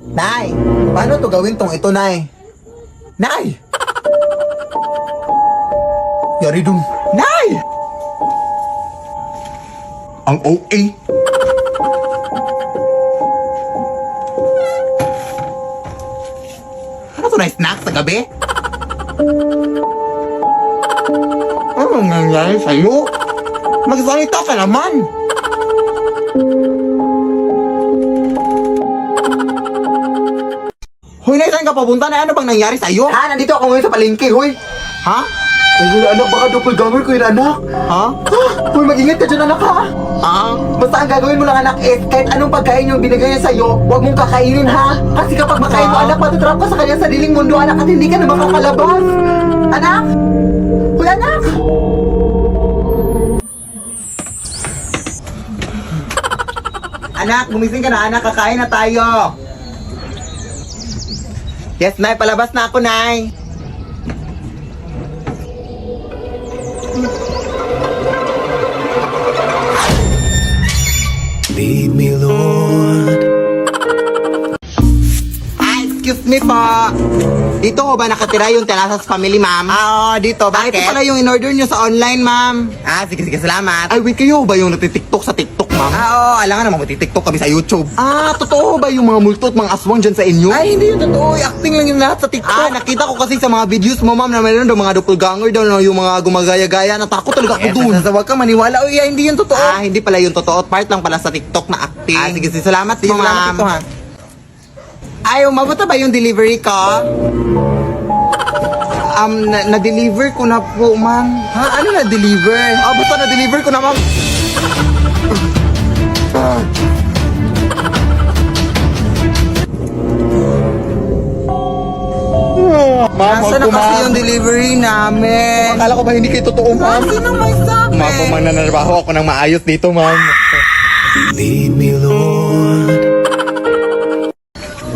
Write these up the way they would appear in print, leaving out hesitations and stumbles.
Nay, paano to gawin tong ito, Nay? Nay! Yari dun. Nay! Ang OA. Ano to na snack sa gabi? Ano nangyayari sa'yo? Magsalita ka naman! Hoy, Nay, saan ka papunta na? Ano bang nangyari sa'yo? Ha? Nandito ako ngayon sa palengke, hoy! Ha? Ay, anak, baka doppelganger ko yun, anak! Ha? Hoy, mag-ingat ka dyan, anak, ha? Basta ang gagawin mo lang, anak, is kahit anong pagkain yung binigay niya sa'yo, huwag mong kakainin, ha? Kasi kapag makain mo, anak, matutrap ka sa kanyang sariling mundo, anak, at hindi ka na makakalabas! Anak! Hoy, anak! Anak, gumising ka na, anak, kakain na tayo! Yes, Nay, palabas na ako, Nay! Lead me, Lord. Excuse me po. Dito ho ba nakatira yung Telasas family, ma'am? Oo, dito. Bakit? Ito pala yung in-order nyo sa online, ma'am. Sige, salamat. Ay, wait, kayo ba yung natitiktok sa TikTok, ma'am? Oo, alam nga naman, magtitiktok kami sa YouTube. Totoo ba yung mga multo at mga aswang dyan sa inyo? Ay, hindi yun totoo. Acting lang yung lahat sa TikTok. Nakita ko kasi sa mga videos mo, ma'am, na mayroon daw mga doppelganger daw, na yung mga gumagaya-gaya. Natakot talaga ako dun. Huwag ka maniwala. Uy, hindi yun totoo. Hindi pala yun totoo. Part lang pala sa TikTok na acting. Sige, salamat po, ma'am. Ay, umabot na ba yung delivery ko? Na-deliver ko na po, ma'am. Ha? Ano na-deliver? Basta na-deliver ko na, ma'am. Ma'am, nasaan na kasi yung delivery namin? Akala ko ba hindi kayo totoo, ma'am? Sino may sabi? Ma'am, kung mananarbaho ako ng maayos dito, ma'am. Lead me, Lord.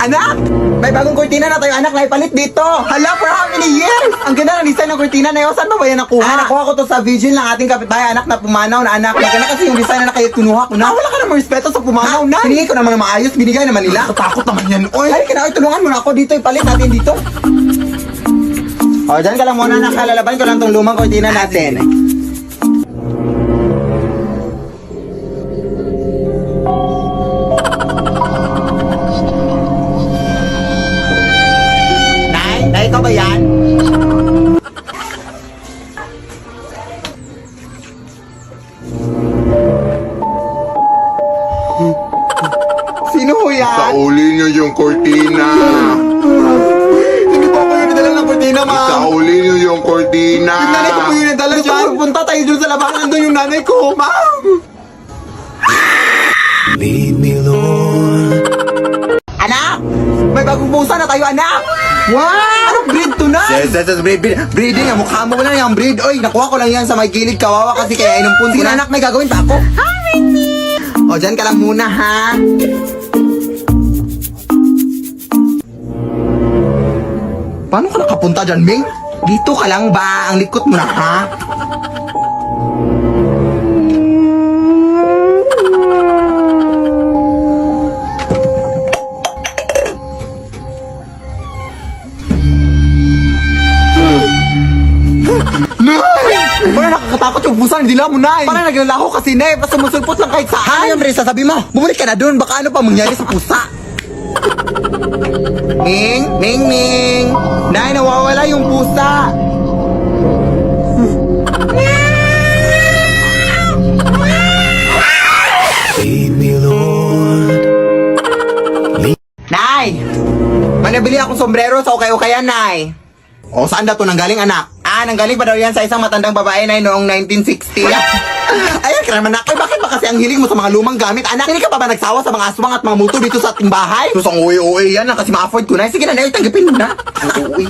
Anak! May bagong kurtina na tayo, anak, na ipalit dito. Hala, for how many years? Ang ganda ng design ng kurtina na yun. Saan ba yan nakuha? Nakuha ko to sa Virgin ng ating kapitbahay, anak, na pumanaw na anak. Maganda kasi yung design na kayo kinuha ko na. Wala ka namang respeto sa pumanaw na. Hiningi ko naman ng maayos, binigay naman nila. Takot naman yan, oy. Ay, kinaoy, tulungan mo na ako dito, ipalit natin dito. Dyan ka lang muna, anak. Lalaban ko lang tong lumang kurtina natin. Nay, ikaw ba yan? Sino ho yan? Sauli niyo yung kortina. Hindi po ako yung nadala ng kortina, ma'am. Sauli niyo yung kortina. Yung nanay ko po yung nadala dyan. Punta tayo dun sa labahan. Nandun yung nanay ko, ma'am. Lead me, Lord. Anak! May bagong pusa na tayo, anak! Wow! Anong breed to na? Yes, breeding. Ang mukha mo lang yung breed. Oy, nakuha ko lang yan sa may gilid. Kawawa kasi kaya inumpun ko na. Anak, may gagawin pa ako. Dyan ka lang muna, ha? Paano ka nakapunta dyan, Ming? Dito ka lang ba? Ang likot mo na, ha? Parang nakakatakot yung pusa, hindi lang mo, Nay. Parang naglalaho kasi, Nay. Basta sumusulpot lang kahit saan. Ano yung Brisa, sabi mo? Bumalik ka na dun. Baka ano pa mangyari sa pusa. Ming! Nay, nawawala yung pusa. Lead me, Lord. Nay! May nabili akong sombrero sa ukay-ukayan, Nay. Saan daw to nanggaling, anak? Nanggaling pa daw yan sa isang matandang babae, Nay, noong 1960. Ayan ka naman, anak. Bakit ba kasi ang hiling mo sa mga lumang gamit, anak? Hindi ka pa ba nagsawa sa mga aswang at mga multo dito sa ating bahay? Sus, ang uwi-uwi yan, kasi ma-afford ko, Nay. Sige na, Nay, tanggapin mo na. Uwi.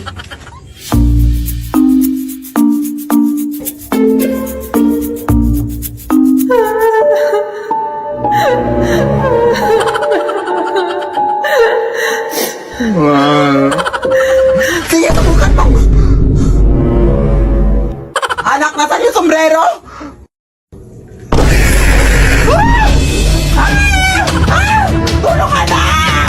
Sige, tubukan mo. Anak, nasan yung sombrero? Tulong, anak!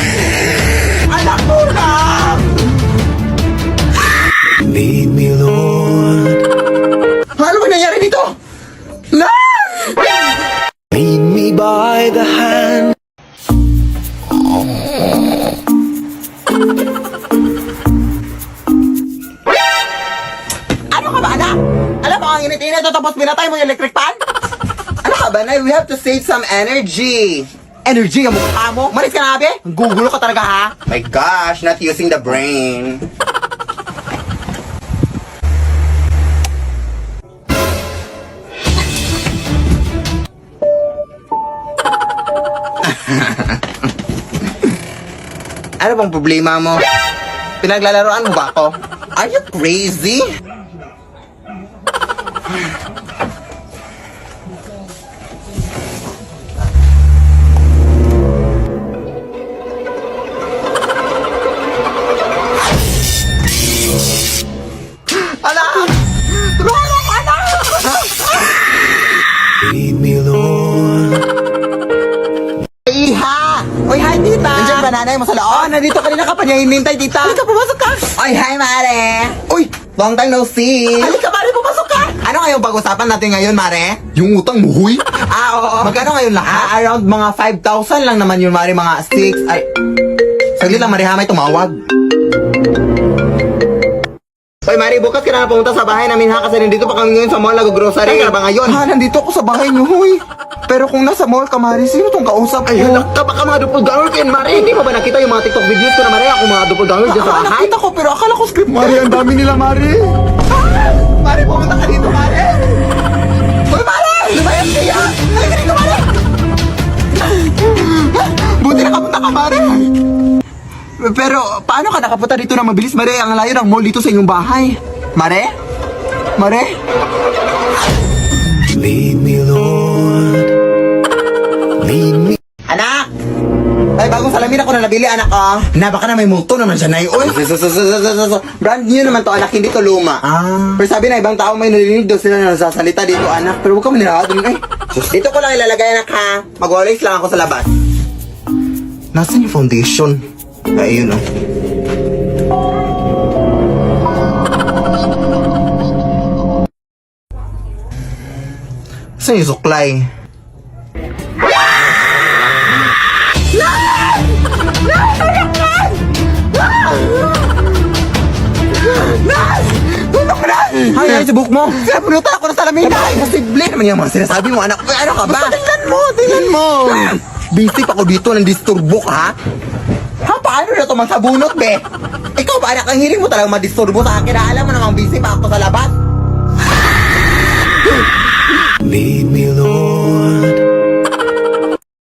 ito tapos pinatay mo yung electric fan? Ano ka ba, Nay? We have to save some energy. Energy ang mukha mo? Maris ka na, abe? Gugulo ka talaga, ha? My gosh, not using the brain. Ano bang problema mo? Pinaglalaroan mo ba ako? Are you crazy? Anak! Tulungan ako, anak! Lead me, Lord. Iha! Uy, hi, tita! Nandiyan ba nanay mo sa loob? Oh, nandito kanina ka pa niya hinintay, tita. Halika, pumasok ka! Uy, hi, mare! Uy, long time no see! Halika, mare, pumasok ka! Ano ngayong pag-usapan natin ngayon, mare? Yung utang mo, huy? Oo. Magkano ngayon lahat? Around mga 5,000 lang naman yun, mare, mga 6. Ay, saglit lang, mare, ha, may tumawag. Uy, Mari, bukas ka na pumunta sa bahay namin ha kasi nandito pa kami ngayon sa mall nag-grocery. Kaya ba ngayon? Ha, nandito ako sa bahay niyo, huy. Pero kung nasa mall ka, Mari, sino tong kausap ko? Ay, halak ka, baka mga doppelganger kayo, Mari. Hindi mo ba nakita yung mga TikTok videos ko na, Mari? Ako mga doppelganger dyan sa bahay? Nakita ko, pero akala ko script. Mari, ang dami nila, Mari. Mari, pumunta ka dito, Mari. Uy, Mari! Lumayas kaya! Halika dito, Mari! Buti nakapunta ka, Mari. Pero, paano ka nakapunta dito na mabilis, Mare? Ang layo ng mall dito sa inyong bahay. Mare? Mare? Lead me, Lord. Lead me. Anak! Ay, bagong salamin ako na nabili, anak ko. Na, baka na may multo naman siya, Nay. Uy! Brand new naman to, anak. Hindi to luma. Pero sabi na, ibang tao may narinig daw sila na nasasalita dito, anak. Pero huwag ka manirawa dun, ay. Dito ko lang ilalagay, anak, ha? Mag-walis lang ako sa labas. Nasaan yung foundation? Ay, yun, oh. Saan yung suklay? Hay, ay, sa buhok mo! Pinapunutan ako ng salamin! Ay, posible naman yung mga sinasabi mo, anak. Ay, ano ka ba? Tingnan mo! Busy pa ako dito, nandisturbo ka, ha? Ha, paano na ito magsabunot, be? Ikaw ba, anak, ang hiling mo talagang madisturbo sa akin. Alam mo namang busy pa ako sa labas.